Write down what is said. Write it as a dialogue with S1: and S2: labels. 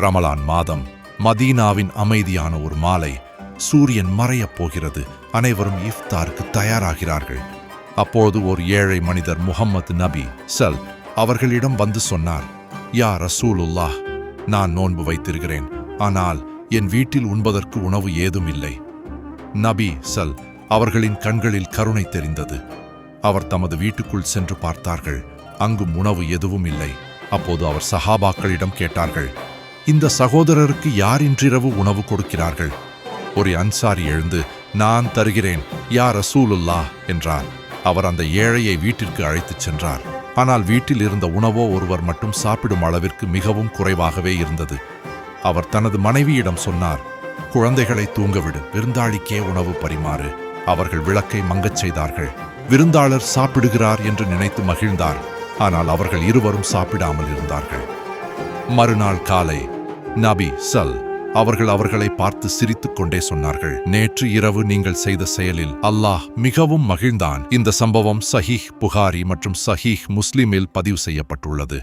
S1: ரமலான் மாதம், மதீனாவின் அமைதியான ஒரு மாலை. சூரியன் மறையப் போகிறது. அனைவரும் இஃப்தாருக்கு தயாராகிறார்கள். அப்போது ஒரு ஏழை மனிதர் முஹம்மது நபி ஸல் அவர்களிடம் வந்து சொன்னார், யா ரசூலுல்லாஹ், நான் நோன்பு வைத்திருக்கிறேன், ஆனால் என் வீட்டில் உண்பதற்கு உணவு ஏதும் இல்லை. நபி ஸல் அவர்களின் கண்களில் கருணை தெரிந்தது. அவர் தமது வீட்டுக்குள் சென்று பார்த்தார்கள். அங்கும் உணவு எதுவும் இல்லை. அப்போது அவர் சஹாபாக்களிடம் கேட்டார்கள், இந்த சகோதரருக்கு யார் இன்றிரவு உணவு கொடுக்கிறார்கள்? ஒரு அன்சாரி எழுந்து, நான் தருகிறேன் யா ரசூலுல்லாஹ் என்றார். அவர் அந்த ஏழையை வீட்டிற்கு அழைத்துச் சென்றார். ஆனால் வீட்டில் இருந்த உணவோ ஒருவர் மட்டும் சாப்பிடும் அளவிற்கு மிகவும் குறைவாகவே இருந்தது. அவர் தனது மனைவியிடம் சொன்னார், குழந்தைகளை தூங்கவிடு, விருந்தாளிக்கே உணவு பரிமாறு. அவர்கள் விளக்கை மங்கச் செய்தார்கள். விருந்தாளர் சாப்பிடுகிறார் என்று நினைத்து மகிழ்ந்தார். ஆனால் அவர்கள் இருவரும் சாப்பிடாமல் இருந்தார்கள். மறுநாள் காலை நபி ஸல் அவர்கள் அவர்களை பார்த்து சிரித்துக் கொண்டே சொன்னார்கள், நேற்று இரவு நீங்கள் செய்த செயலில் அல்லாஹ் மிகவும் மகிழ்ந்தான். இந்த சம்பவம் சஹீஹ் புகாரி மற்றும் சஹீஹ் முஸ்லிமில் பதிவு செய்யப்பட்டுள்ளது.